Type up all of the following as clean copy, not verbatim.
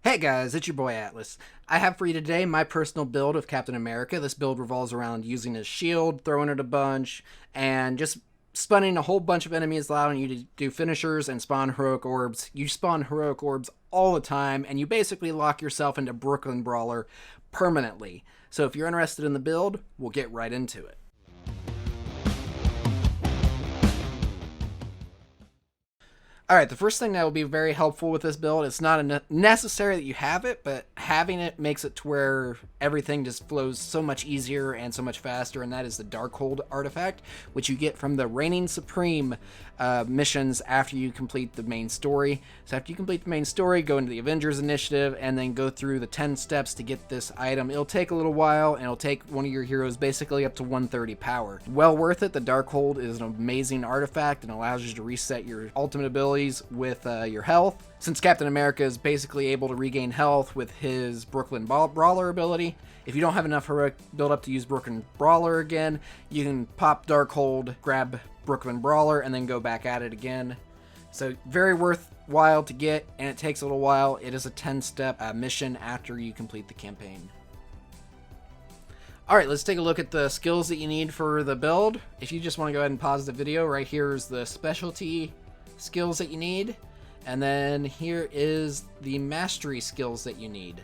Hey guys, it's your boy Atlas. I have for you today my personal build of Captain America. This build revolves around using his shield, throwing it a bunch, and just spawning a whole bunch of enemies, allowing you to do finishers and spawn heroic orbs. You spawn heroic orbs all the time, and you basically lock yourself into Brooklyn Brawler permanently. So if you're interested in the build, we'll get right into it. Alright, the first thing that will be very helpful with this build, it's not necessary that you have it, but having it makes it to where everything just flows so much easier and so much faster, and that is the Darkhold artifact, which you get from the Reigning Supreme missions after you complete the main story. So after you complete the main story, go into the Avengers initiative, and then go through the 10 steps to get this item. It'll take a little while, and it'll take one of your heroes basically up to 130 power. Well worth it. The Darkhold is an amazing artifact and allows you to reset your ultimate abilities with your health. Since Captain America is basically able to regain health with his Brooklyn Brawler ability, if you don't have enough heroic build up to use Brooklyn Brawler again, you can pop Darkhold, grab Brooklyn Brawler, and then go back at it again. So very worthwhile to get, and it takes a little while. It is a 10-step mission after you complete the campaign. Alright, let's take a look at the skills that you need for the build. If you just want to go ahead and pause the video, right here is the specialty skills that you need, and then here is the mastery skills that you need.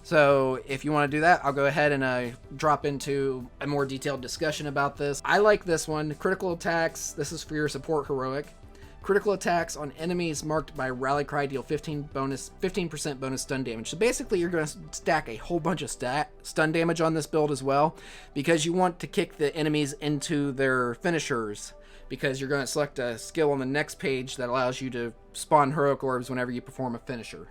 So if you want to do that, I'll go ahead and drop into a more detailed discussion about this. I like this one. Critical attacks, this is for your support heroic. Critical attacks on enemies marked by rally cry deal 15% bonus stun damage. So basically you're going to stack a whole bunch of stun damage on this build as well, because you want to kick the enemies into their finishers, because you're going to select a skill on the next page that allows you to spawn heroic orbs whenever you perform a finisher.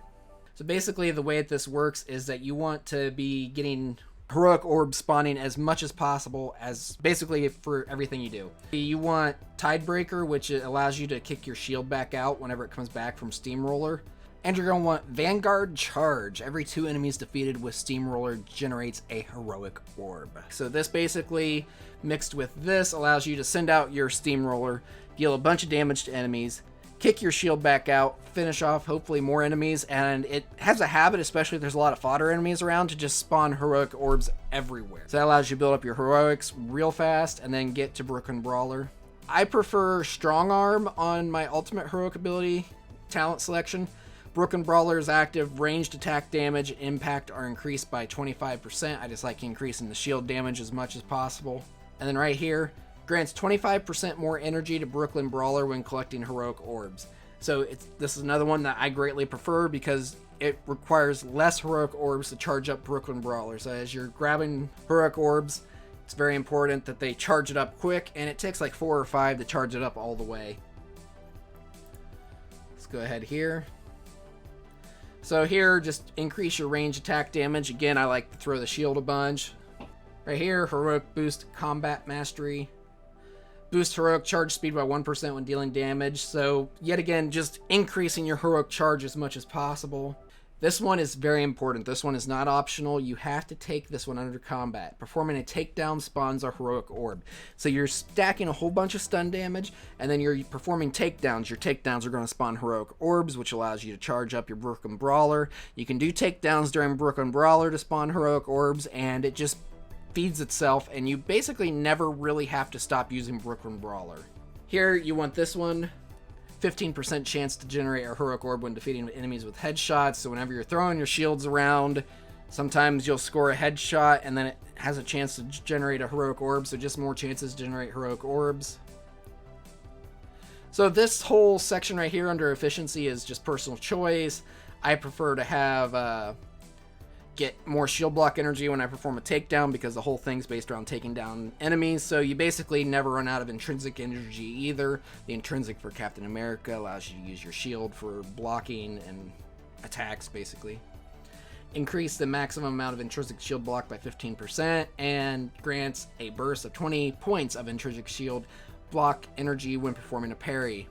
So basically the way that this works is that you want to be getting heroic orbs spawning as much as possible, as basically for everything you do. You want Tidebreaker, which allows you to kick your shield back out whenever it comes back from Steamroller. And you're going to want Vanguard Charge. Every 2 enemies defeated with Steamroller generates a heroic orb. So this basically, mixed with this, allows you to send out your Steamroller, deal a bunch of damage to enemies, kick your shield back out, finish off hopefully more enemies, and it has a habit, especially if there's a lot of fodder enemies around, to just spawn heroic orbs everywhere. So that allows you to build up your heroics real fast and then get to Brooklyn Brawler. I prefer Strong Arm on my ultimate heroic ability talent selection. Brooklyn Brawler's active ranged attack damage and impact are increased by 25%. I just like increasing the shield damage as much as possible. And then right here, grants 25% more energy to Brooklyn Brawler when collecting heroic orbs. So this is another one that I greatly prefer because it requires less heroic orbs to charge up Brooklyn Brawler. So as you're grabbing heroic orbs, it's very important that they charge it up quick, and it takes like 4 or 5 to charge it up all the way. Let's go ahead here. So here, just increase your range attack damage. Again, I like to throw the shield a bunch. Right here, heroic boost combat mastery. Boost heroic charge speed by 1% when dealing damage. So yet again, just increasing your heroic charge as much as possible. This one is very important. This one is not optional. You have to take this one under combat. Performing a takedown spawns a heroic orb. So you're stacking a whole bunch of stun damage, and then you're performing takedowns. Your takedowns are going to spawn heroic orbs, which allows you to charge up your Brooklyn Brawler. You can do takedowns during Brooklyn Brawler to spawn heroic orbs, and it just feeds itself, and you basically never really have to stop using Brooklyn Brawler. Here you want this one, 15% chance to generate a heroic orb when defeating enemies with headshots. So whenever you're throwing your shields around, sometimes you'll score a headshot and then it has a chance to generate a heroic orb, so just more chances to generate heroic orbs. So this whole section right here under efficiency is just personal choice. I prefer to have get more shield block energy when I perform a takedown, because the whole thing's based around taking down enemies, so you basically never run out of intrinsic energy either. The intrinsic for Captain America allows you to use your shield for blocking and attacks, basically. Increase the maximum amount of intrinsic shield block by 15%, and grants a burst of 20 points of intrinsic shield block energy when performing a parry.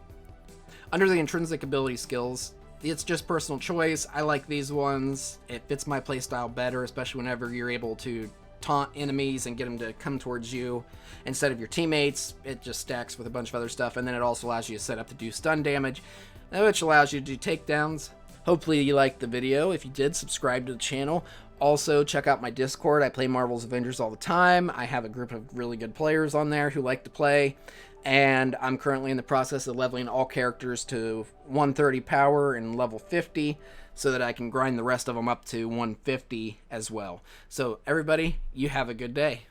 Under the intrinsic ability skills, it's just personal choice. I like these ones. It fits my playstyle better, especially whenever you're able to taunt enemies and get them to come towards you instead of your teammates. It just stacks with a bunch of other stuff, and then it also allows you to set up to do stun damage, which allows you to do takedowns. Hopefully you liked the video. If you did, subscribe to the channel. Also, check out my Discord. I play Marvel's Avengers all the time. I have a group of really good players on there who like to play. And I'm currently in the process of leveling all characters to 130 power and level 50 so that I can grind the rest of them up to 150 as well. So everybody, you have a good day.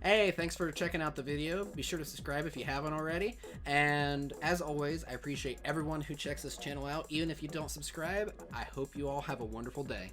Hey, thanks for checking out the video. Be sure to subscribe if you haven't already. And as always, I appreciate everyone who checks this channel out. Even if you don't subscribe, I hope you all have a wonderful day.